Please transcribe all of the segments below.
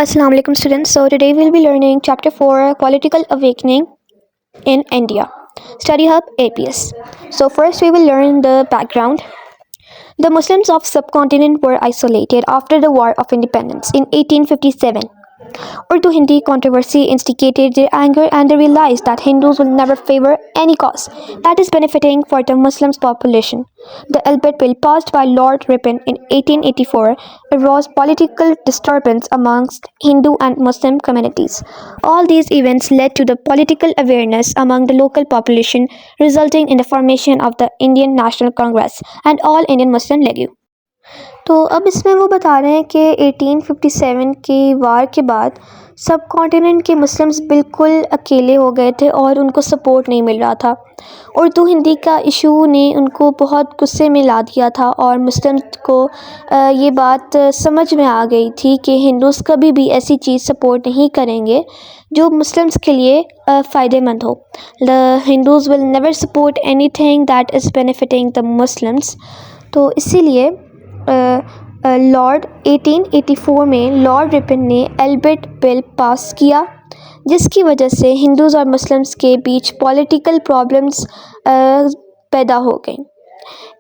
Assalamu alaikum students. So today we'll be learning chapter 4 Political Awakening in India. Study Hub APS. So first we will learn the background. The Muslims of subcontinent were isolated after the War of Independence in 1857. Urdu Hindi controversy instigated their anger and they realized that Hindus will never favor any cause that is benefiting for the Muslims population. The Albert Bill passed by Lord Ripon in 1884 aroused political disturbance amongst Hindu and Muslim communities. All these events led to the political awareness among the local population, resulting in the formation of the Indian National Congress and All Indian Muslim League. تو اب اس میں وہ بتا رہے ہیں کہ 1857 کی وار کے بعد سب کانٹیننٹ کے مسلمز بالکل اکیلے ہو گئے تھے اور ان کو سپورٹ نہیں مل رہا تھا. اردو ہندی کا ایشو نے ان کو بہت غصے میں لا دیا تھا اور مسلمز کو یہ بات سمجھ میں آ گئی تھی کہ ہندوز کبھی بھی ایسی چیز سپورٹ نہیں کریں گے جو مسلمز کے لیے فائدہ مند ہو. The Hindus will never support anything that is benefiting the Muslims. تو اسی لیے لارڈ 1884 میں لارڈ رپن نے البرٹ بل پاس کیا جس کی وجہ سے ہندوز اور مسلمس کے بیچ پولیٹیکل پرابلمس پیدا ہو گئیں.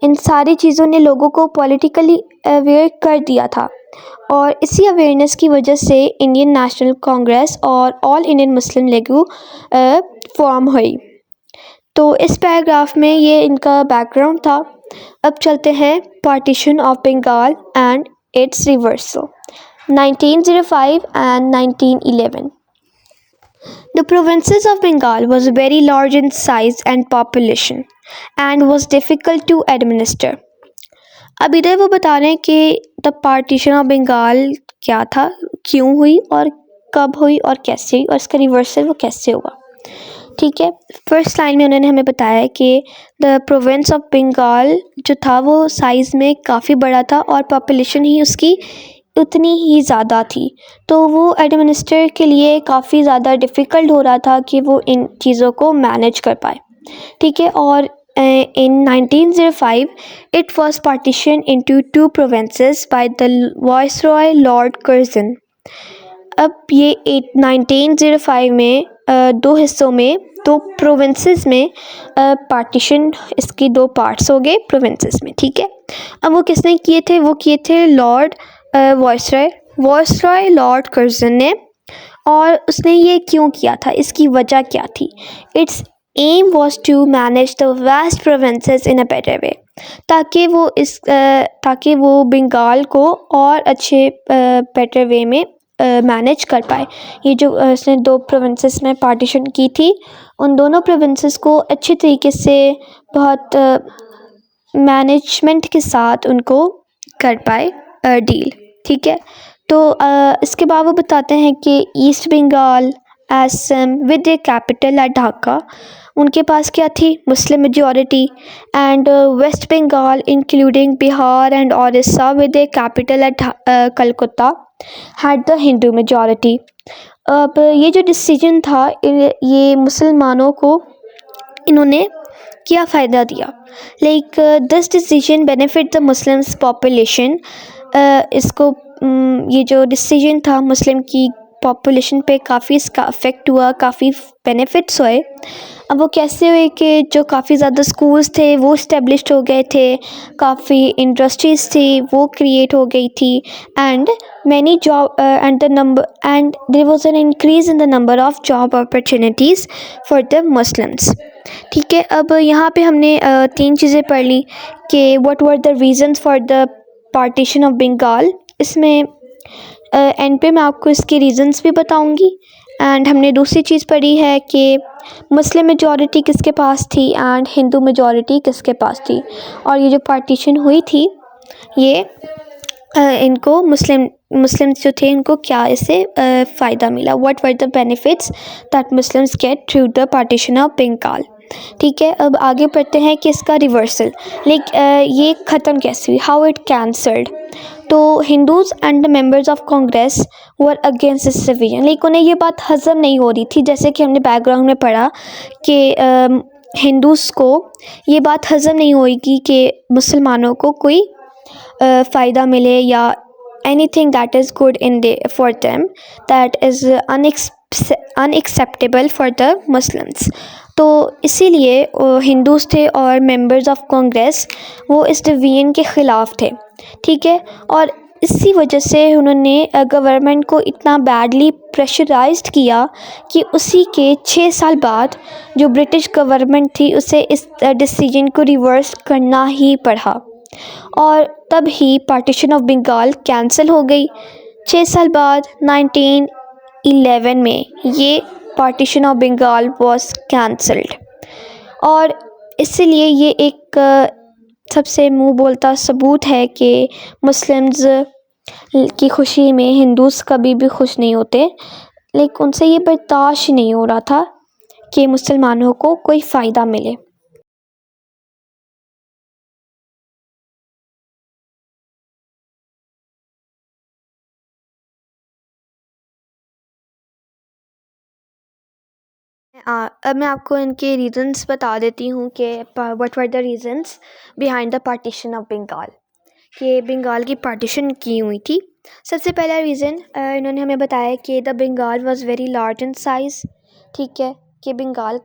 ان ساری چیزوں نے لوگوں کو پولیٹیکلی اویئر کر دیا تھا اور اسی اویئرنیس کی وجہ سے انڈین نیشنل کانگریس اور آل انڈین مسلم لیگ فارم ہوئی. تو اس پیراگراف میں یہ ان کا بیک گراؤنڈ تھا. اب چلتے ہیں partition of Bengal and its reversal 1905 and 1911. The provinces of Bengal was very large in size and population and was difficult to administer. اب ادھر وہ بتا رہے ہیں کہ the partition of Bengal کیا تھا, کیوں ہوئی اور کب ہوئی اور کیسے ہوئی اور اس کا ریورسل وہ کیسے ہوا. ٹھیک ہے, فرسٹ لائن میں انہوں نے ہمیں بتایا ہے کہ دا پروونس آف بنگال جو تھا وہ سائز میں کافی بڑا تھا اور پاپولیشن ہی اس کی اتنی ہی زیادہ تھی, تو وہ ایڈمنسٹر کے لیے کافی زیادہ ڈیفیکلٹ ہو رہا تھا کہ وہ ان چیزوں کو مینیج کر پائے. ٹھیک ہے, اور in 1905 it was partitioned into two provinces by the Viceroy Lord Curzon. اب یہ 1905 میں دو حصوں میں دو پروونسز میں پارٹیشن اس کی دو پارٹس ہو گئے پروونسز میں. ٹھیک ہے, اب وہ کس نے کیے تھے, وہ کیے تھے لارڈ وائسرائے لارڈ کرزن نے. اور اس نے یہ کیوں کیا تھا, اس کی وجہ کیا تھی. Its aim was to manage the vast provinces in a better way, تاکہ وہ بنگال کو اور اچھے بیٹر وے میں مینیج کر پائے. یہ جو اس نے دو پروونسز میں پارٹیشن کی تھی ان دونوں پروونسز کو اچھے طریقے سے بہت مینجمنٹ کے ساتھ ان کو کر پائے ڈیل. ٹھیک ہے, تو اس کے بعد وہ بتاتے ہیں کہ east Bengal Assam with a capital at Dhaka, ان کے پاس کیا تھی, Muslim majority. And west Bengal including Bihar and Orissa with a capital at Calcutta had the Hindu majority. اب یہ جو ڈیسیجن تھا یہ مسلمانوں کو انہوں نے کیا فائدہ دیا, like this decision benefit the Muslims population. اس کو یہ جو ڈیسیجن تھا مسلم کی پاپولیشن پہ کافی اس کا افیکٹ ہوا, کافی بینیفٹس ہوئے. اب وہ کیسے ہوئے کہ جو کافی زیادہ اسکولس تھے وہ اسٹیبلشڈ ہو گئے تھے, کافی انڈسٹریز تھی وہ کریٹ ہو گئی تھی, and many job and the number and there was an increase in the number of job opportunities for the Muslims. ٹھیک ہے, اب یہاں پہ ہم نے تین چیزیں پڑھ لی کہ what were the reasons for the partition of Bengal. اس میں اینڈ پہ میں آپ کو اس کے ریزنس بھی بتاؤں گی. اینڈ ہم نے دوسری چیز پڑھی ہے کہ مسلم میجورٹی کس کے پاس تھی اینڈ ہندو میجورٹی کس کے پاس تھی, اور یہ جو پارٹیشن ہوئی تھی یہ ان کو مسلم جو تھے ان کو کیا اس سے فائدہ ملا, what were the benefits that Muslims get through the partition of Bengal. ٹھیک ہے, اب آگے پڑھتے ہیں کہ اس کا ریورسل لائک یہ ختم کیسے ہوئی, ہاؤ اٹ کینسلڈ. تو Hindus and the members of Congress were against this division, like انہیں یہ بات ہضم نہیں ہو رہی تھی, جیسے کہ ہم نے بیک گراؤنڈ میں پڑھا کہ ہندوز کو یہ بات ہضم نہیں ہوئے گی کہ مسلمانوں کو کوئی فائدہ ملے یا anything that is good for them, that is unacceptable for the Muslims. تو اسی لیے ہندوز تھے اور ممبرز آف کانگریس وہ اس ڈویژن کے خلاف تھے، ٹھیک ہے. اور اسی وجہ سے انہوں نے گورنمنٹ کو اتنا بیڈلی پریشرائزڈ کیا کہ اسی کے 6 سال بعد جو برٹش گورنمنٹ تھی اسے اس ڈیسیجن کو ریورس کرنا ہی پڑا، اور تب ہی پارٹیشن آف بنگال کینسل ہو گئی. 6 سال بعد 1911 میں یہ partition of Bengal was cancelled. اور اسی لیے یہ ایک سب سے منہ بولتا ثبوت ہے کہ مسلمز کی خوشی میں ہندوز کبھی بھی خوش نہیں ہوتے، لیکن ان سے یہ برداشت نہیں ہو رہا تھا کہ مسلمانوں کو کوئی فائدہ ملے. اب میں آپ کو ان کے ریزنس بتا دیتی ہوں کہ what were the reasons behind the partition of Bengal, کہ بنگال کی پارٹیشن کی ہوئی تھی. سب سے پہلا ریزن انہوں نے ہمیں بتایا کہ the Bengal was very large in size, ٹھیک ہے، کہ بنگال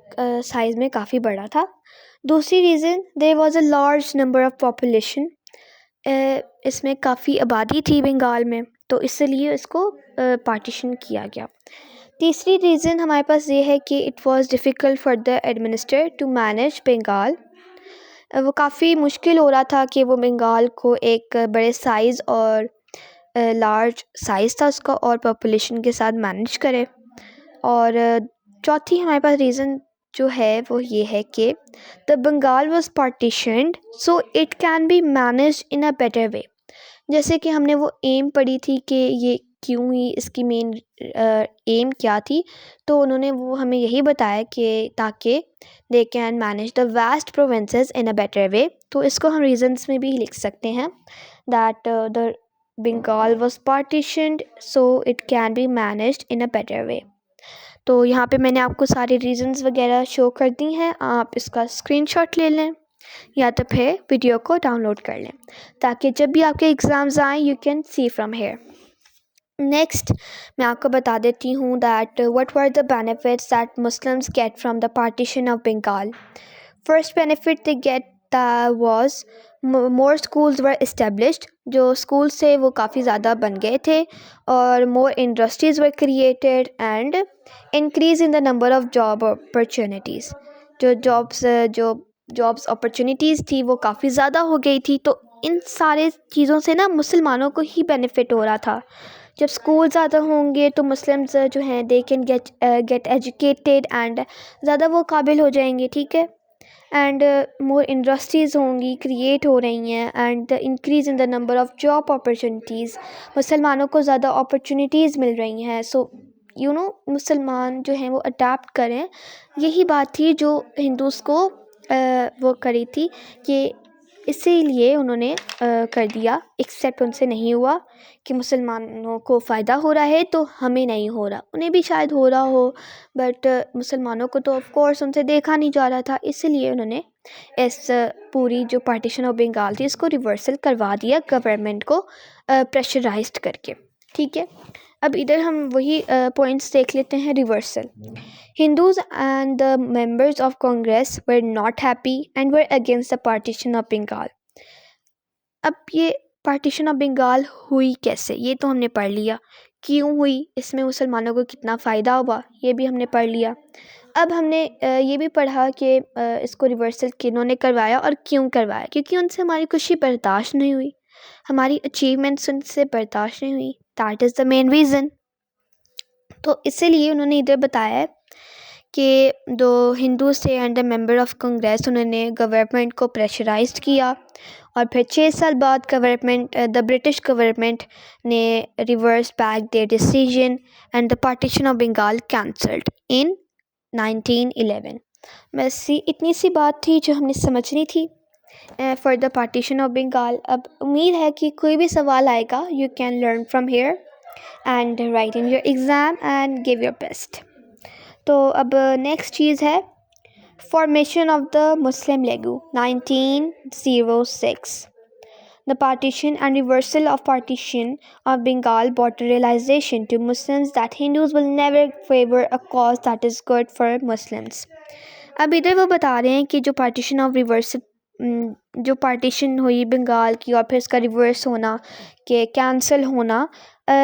سائز میں کافی بڑا تھا. دوسری reason there was a large number of population, اس میں کافی آبادی تھی بنگال میں، تو اس لیے اس کو پارٹیشن کیا گیا. تیسری ریزن ہمارے پاس یہ ہے کہ it was difficult for the administer to manage Bengal, وہ کافی مشکل ہو رہا تھا کہ وہ بنگال کو ایک بڑے سائز اور لارج سائز تھا اس کا اور پاپولیشن کے ساتھ مینیج کرے. اور چوتھی ہمارے پاس ریزن جو ہے وہ یہ ہے کہ the Bengal was partitioned so it can be managed in a better way. جیسے کہ ہم نے وہ ایم پڑھی تھی کہ یہ کیوں ہی اس کی مین ایم کیا تھی، تو انہوں نے وہ ہمیں یہی بتایا کہ تاکہ they can manage the west provinces in a better way. تو اس کو ہم ریزنس میں بھی لکھ سکتے ہیں that the Bengal was partitioned so it can be managed in a better way. تو یہاں پہ میں نے آپ کو سارے ریزنس وغیرہ شو کر دی ہیں، آپ اس کا اسکرین شاٹ لے لیں یا تو پھر ویڈیو کو ڈاؤن لوڈ کر لیں تاکہ جب بھی آپ کے ایگزامز آئیں you can see from here. Next میں آپ کو بتا دیتی ہوں that what were the benefits that Muslims get from the partition of Bengal. First benefit they get was more schools were established, جو اسکولس تھے وہ کافی زیادہ بن گئے تھے، اور more industries were created and increase in the number of job opportunities. جو جابس اپرچونیٹیز تھی وہ کافی زیادہ ہو گئی تھی. تو ان سارے چیزوں سے نا مسلمانوں کو ہی بینیفٹ ہو رہا تھا. جب اسکول زیادہ ہوں گے تو مسلمز جو ہیں they can get educated and زیادہ وہ قابل ہو جائیں گے، ٹھیک ہے. اینڈ مور انڈسٹریز ہوں گی کریٹ ہو رہی ہیں، and increase in the number of job opportunities, مسلمانوں کو زیادہ اپرچونیٹیز مل رہی ہیں. سو مسلمان جو ہیں وہ اڈاپٹ کریں، یہی بات تھی جو ہندوز کو وہ کری تھی، کہ اسی لیے انہوں نے کر دیا. ایکسیپٹ ان سے نہیں ہوا کہ مسلمانوں کو فائدہ ہو رہا ہے تو ہمیں نہیں ہو رہا، انہیں بھی شاید ہو رہا ہو بٹ مسلمانوں کو تو آف کورس ان سے دیکھا نہیں جا رہا تھا، اسی لیے انہوں نے اس پوری جو پارٹیشن آف بنگال تھی اس کو ریورسل کروا دیا گورنمنٹ کو پریشرائزڈ کر کے، ٹھیک ہے. اب ادھر ہم وہی پوائنٹس دیکھ لیتے ہیں. Reversal, Hindus and the members of Congress were not happy and were against the partition of Bengal. اب یہ پارٹیشن آف بنگال ہوئی کیسے، یہ تو ہم نے پڑھ لیا. کیوں ہوئی، اس میں مسلمانوں کو کتنا فائدہ ہوا، یہ بھی ہم نے پڑھ لیا. اب ہم نے یہ بھی پڑھا کہ اس کو ریورسل کنہوں نے کروایا اور کیوں کروایا، کیونکہ ان سے ہماری خوشی برداشت نہیں ہوئی، ہماری اچیومنٹس ان سے برداشت نہیں ہوئی. That is the main reason. تو اسی لیے انہوں نے ادھر بتایا ہے کہ دو ہندوز تھے and the member of Congress, انہوں نے گورنمنٹ کو پریشرائزڈ کیا، اور پھر 6 سال بعد دا برٹش گورنمنٹ نے reverse back their decision and the partition of Bengal cancelled in 1911. بس اتنی سی بات تھی جو ہم نے سمجھنی تھی for the partition of Bengal. اب امید ہے کہ کوئی بھی سوال آئے گا you can learn from here and write in your exam and give your best. تو اب نیکسٹ چیز ہے formation of the Muslim League 1906. The partition and reversal of partition of Bengal brought a realization to Muslims that Hindus will never favor a cause that is good for Muslims. اب ادھر وہ بتا رہے ہیں کہ جو پارٹیشن آف ریورس جو partition ہوئی بنگال کی اور پھر اس کا ریورس ہونا کہ کینسل ہونا،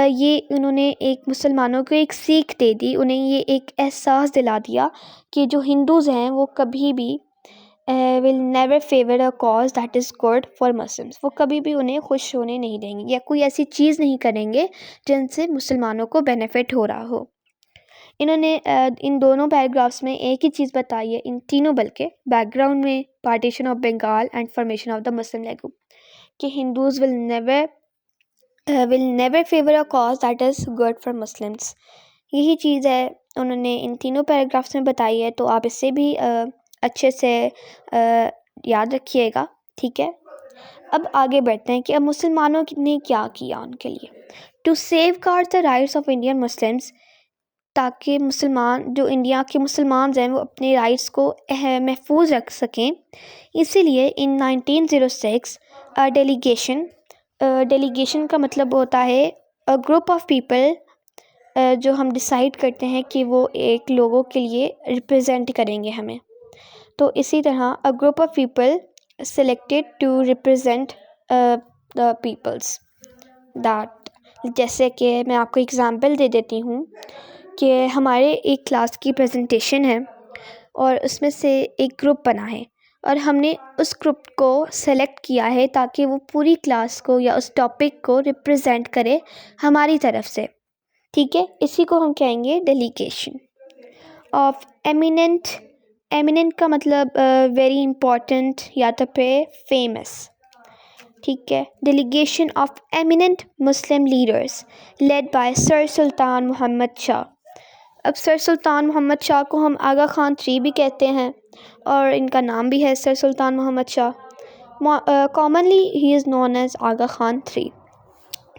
یہ انہوں نے ایک مسلمانوں کو ایک سیکھ دے دی، انہیں یہ ایک احساس دلا دیا کہ جو ہندوز ہیں وہ کبھی بھی will never favour a cause that is good for Muslims, وہ کبھی بھی انہیں خوش ہونے نہیں دیں گے یا کوئی ایسی چیز نہیں کریں گے جن سے مسلمانوں کو بینیفٹ ہو رہا ہو۔ انہوں نے ان دونوں پیراگرافس میں ایک ہی چیز بتائی ہے، ان تینوں بلکہ بیک گراؤنڈ میں partition of Bengal and formation of the Muslim League group, کہ Hindus will never favour a cause that is good for Muslims, یہی چیز ہے انہوں نے ان تینوں پیراگرافس میں بتائی ہے، تو آپ اس سے بھی اچھے سے یاد رکھیے گا، ٹھیک ہے۔ اب آگے بڑھتے ہیں کہ اب مسلمانوں نے کیا کیا ان کے لیے to safeguard the rights of Indian Muslims, تاکہ مسلمان جو انڈیا کے مسلمان ہیں وہ اپنے رائٹس کو محفوظ رکھ سکیں۔ اسی لیے ان 1906 ڈیلیگیشن کا مطلب ہوتا ہے گروپ آف پیپل جو ہم ڈیسائیڈ کرتے ہیں کہ وہ ایک لوگوں کے لیے ریپرزینٹ کریں گے ہمیں، تو اسی طرح a group of people selected to represent the peoples that، جیسے کہ میں آپ کو اگزامپل دے دیتی ہوں کہ ہمارے ایک کلاس کی پریزنٹیشن ہے اور اس میں سے ایک گروپ بنا ہے اور ہم نے اس گروپ کو سلیکٹ کیا ہے تاکہ وہ پوری کلاس کو یا اس ٹاپک کو ریپرزینٹ کرے ہماری طرف سے، ٹھیک ہے، اسی کو ہم کہیں گے ڈیلیگیشن آف ایمیننٹ کا مطلب ویری امپورٹنٹ یا تو پھر فیمس، ٹھیک ہے۔ Delegation of eminent Muslim leaders led by sir Sultan Muhammad Shah. اب سر سلطان محمد شاہ کو ہم آغا خان III بھی کہتے ہیں اور ان کا نام بھی ہے sir Sultan Muhammad Shah, commonly he is known as Aga Khan III،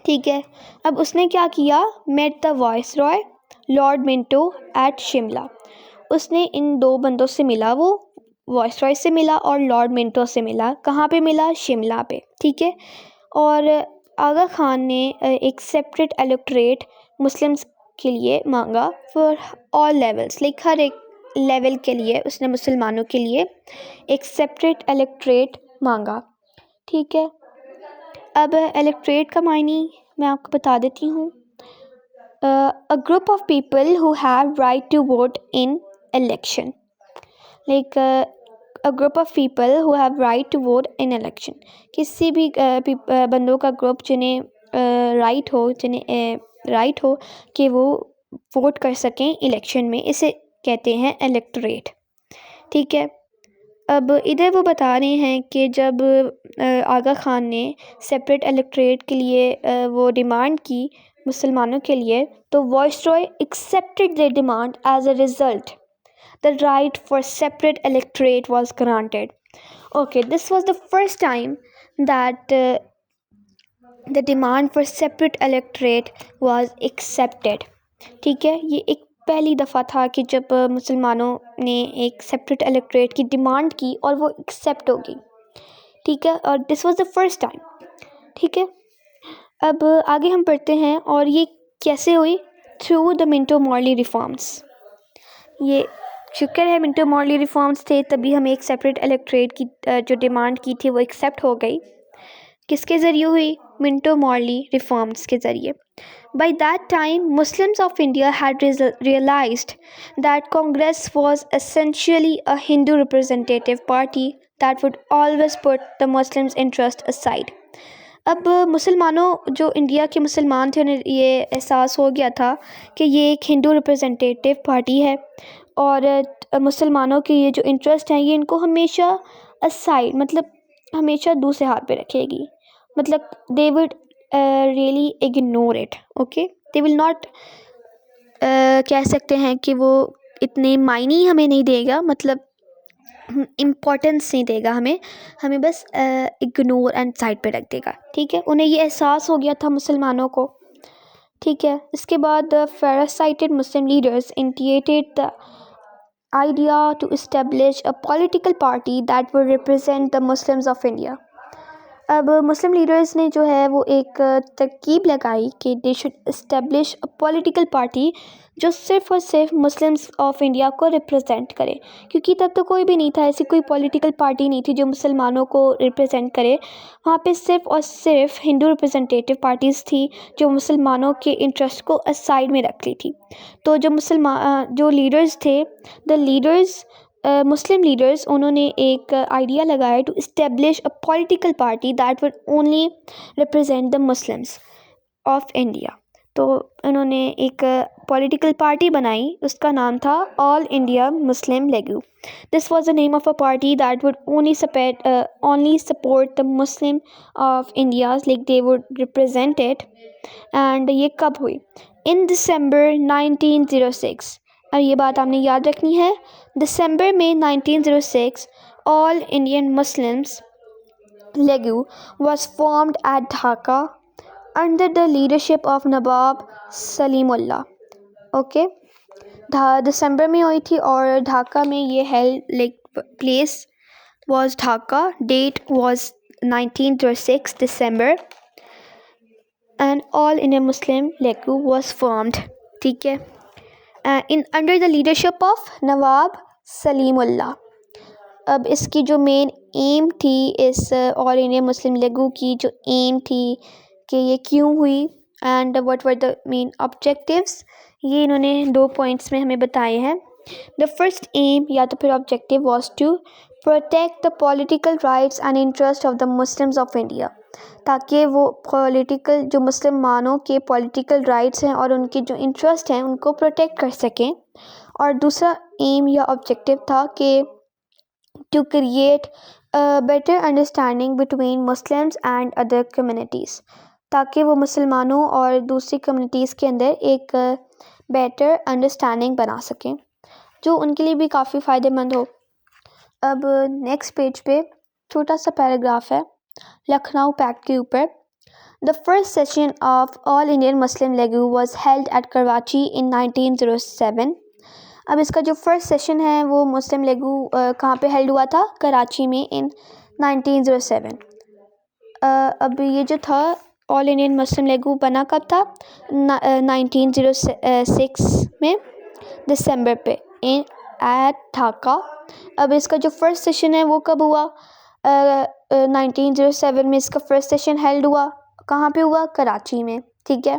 ٹھیک ہے۔ اب اس نے کیا کیا، met the viceroy lord Minto at Shimla, اس نے ان دو بندوں سے ملا، وہ وائس رائے سے ملا اور لارڈ منٹو سے ملا، کہاں پہ ملا، شملہ پہ، ٹھیک ہے۔ اور آغا خان نے ایک سیپریٹ الیکٹوریٹ مسلمس کے لیے مانگا فار آل لیولس، لائک ہر ایک لیول کے لیے اس نے مسلمانوں کے لیے ایک سیپریٹ الیکٹوریٹ مانگا، ٹھیک ہے۔ اب الیکٹوریٹ کا معنی میں آپ کو بتا دیتی ہوں، a group of people who have right to vote in election، like a group of people who have right to vote in election، کسی بھی بندوں کا گروپ جنہیں رائٹ ہو کہ وہ ووٹ کر سکیں الیکشن میں، اسے کہتے ہیں الیکٹوریٹ، ٹھیک ہے۔ اب ادھر وہ بتا رہے ہیں کہ جب آغا خان نے سیپریٹ الیکٹوریٹ کے لیے وہ ڈیمانڈ کی مسلمانوں کے لیے، تو viceroy accepted their demand، as a result the right for separate electorate was granted. Okay, this was the first time that the demand for separate electorate was accepted، ٹھیک ہے۔ یہ ایک پہلی دفعہ تھا کہ جب مسلمانوں نے ایک سیپریٹ الیکٹوریٹ کی ڈیمانڈ کی اور وہ ایکسیپٹ ہوگی، ٹھیک ہے، اور دس واز دا فرسٹ ٹائم، ٹھیک ہے۔ اب آگے ہم پڑھتے ہیں، اور یہ کیسے ہوئی، through the Manto morally reforms, یہ شکر ہے منٹو مارلی ریفارمس تھے تبھی ہمیں ایک سیپریٹ الیکٹوریٹ کی جو ڈیمانڈ کی تھی وہ ایکسیپٹ ہو گئی۔ کس کے ذریعے ہوئی، منٹو مارلی ریفارمس کے ذریعے۔ By that time, Muslims of India had realized that Congress was essentially a Hindu representative party that would always put the Muslims' interest aside. اب مسلمانوں جو انڈیا کے مسلمان تھے انہیں یہ احساس ہو گیا تھا کہ یہ ایک ہندو ریپرزنٹیٹیو پارٹی ہے اور مسلمانوں کے یہ جو انٹرسٹ ہیں یہ ان کو ہمیشہ aside، مطلب ہمیشہ دوسرے ہاتھ پہ رکھے گی، مطلب they would really ignore it، okay، they will not کہہ سکتے ہیں کہ وہ اتنے معنی ہمیں نہیں دے گا، مطلب امپورٹنس نہیں دے گا ہمیں بس اگنور اینڈ سائڈ پہ رکھ دے گا، ٹھیک ہے۔ انہیں یہ احساس ہو گیا تھا مسلمانوں کو، ٹھیک ہے۔ اس کے بعد frustrated Muslim leaders initiated the idea to establish a political party that would represent the Muslims of India. اب مسلم لیڈرز نے جو ہے وہ ایک ترکیب لگائی کہ they should establish a political party جو صرف اور صرف مسلمس آف انڈیا کو ریپرزینٹ کرے، کیونکہ تب تو کوئی بھی نہیں تھا، ایسی کوئی پولیٹیکل پارٹی نہیں تھی جو مسلمانوں کو ریپرزینٹ کرے. وہاں پہ صرف اور صرف ہندو ریپرزینٹیٹیو پارٹیز تھی جو مسلمانوں کے انٹرسٹ کو سائڈ میں رکھ لی تھی. تو جو لیڈرز تھے، دا لیڈرز مسلم لیڈرز، انہوں نے ایک آئیڈیا لگایا to establish a political party that would only represent the Muslims of India. تو انہوں نے ایک پولیٹیکل پارٹی بنائی، اس کا نام تھا all India Muslim League. This was the name of a party that would only support the Muslim of Indias, like they would represent it. And یہ کب ہوئی؟ ان دسمبر 1906. اور یہ بات آپ نے یاد رکھنی ہے، دسمبر میں 1906 all Indian Muslims League was formed at Dhaka under the leadership of Nawab Salimullah. Okay, دسمبر میں ہوئی تھی اور ڈھاکہ میں یہ place was Dhaka, date was 1906 December, and all Indian Muslim League was formed. ٹھیک ہے، under the leadership of Nawab Salimullah. اب اس کی جو مین ایم تھی، اس آل انڈیا مسلم لیگو کی جو ایم تھی کہ یہ کیوں ہوئی and what were the main objectives, یہ انہوں نے 2 پوائنٹس میں ہمیں بتائے ہیں. دا فرسٹ ایم یا تو پھر objective was to protect the political rights and interest of the Muslims of India, تاکہ وہ جو مسلمانوں کے پولیٹیکل رائٹس ہیں اور ان کے جو انٹرسٹ ہیں ان کو پروٹیکٹ کر سکیں. اور دوسرا ایم یا آبجیکٹیو تھا کہ to create better understanding between Muslims and other communities, تاکہ وہ مسلمانوں اور دوسری کمیونٹیز کے اندر ایک بیٹر انڈرسٹینڈنگ بنا سکیں جو ان کے لیے بھی کافی فائدہ مند ہو. اب نیکسٹ پیج پہ چھوٹا سا پیراگراف ہے لکھنؤ پیکٹ کے اوپر. The first session of all Indian Muslim League was held at Karachi in 1907. اب اس کا جو فرسٹ سیشن ہے وہ مسلم لیگو کہاں پہ ہیلڈ ہوا تھا؟ کراچی میں ان 1907. اب یہ جو تھا آل انڈین مسلم لیگو بنا کب تھا؟ 1906 میں دسمبر پہ ایٹ ڈھاکہ. اب اس کا جو فرسٹ سیشن ہے وہ کب ہوا؟ 1907 میں اس کا فرسٹ سیشن ہیلڈ ہوا. کہاں پہ ہوا؟ کراچی میں. ٹھیک ہے،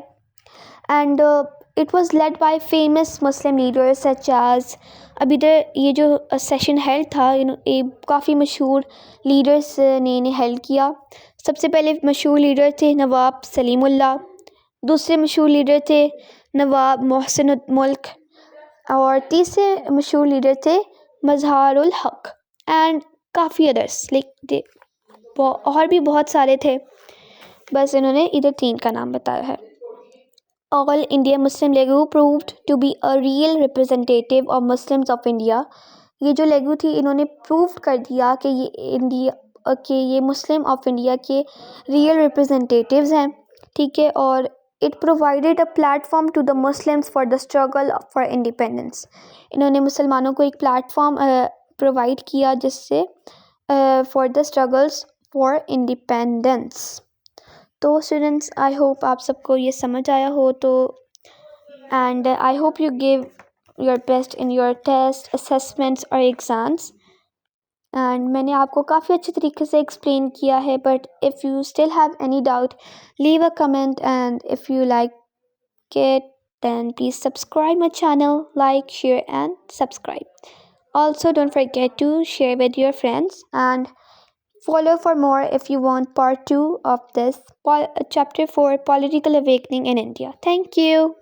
and it was led by famous Muslim leaders such as. اب ادھر یہ جو سیشن ہیلڈ تھا کافی مشہور لیڈرز نے انہیں ہیلڈ کیا. سب سے پہلے مشہور لیڈر تھے نواب سلیم اللہ، دوسرے مشہور لیڈر تھے نواب محسن الملک، اور تیسرے مشہور لیڈر تھے مظہر الحق، اینڈ کافی ادرس اور بھی بہت سارے تھے، بس انہوں نے ادھر 3 کا نام بتایا ہے. All India Muslim League proved to be a real representative of Muslims of India. یہ جو لیگو تھی انہوں نے پروو کر دیا کہ یہ مسلم آف انڈیا کے ریئل ریپرزینٹیٹیوز ہیں. ٹھیک ہے، اور it provided a platform to the Muslims for the struggle for independence. انہوں نے مسلمانوں کو ایک پلیٹ فارم پرووائڈ کیا جس سے for the struggles for independence. تو اسٹوڈنٹس، آئی ہوپ آپ سب کو یہ سمجھ آیا ہو، تو and I hope you give your best in your test, assessments اور ایگزامس. اینڈ میں نے آپ کو کافی اچھے طریقے سے ایکسپلین کیا ہے، but if you still have any doubt leave a comment, and if you like it then please subscribe my channel, like, share and subscribe. Also don't forget to share with your friends and follow for more if you want part 2 of this chapter 4 political awakening in India. Thank you.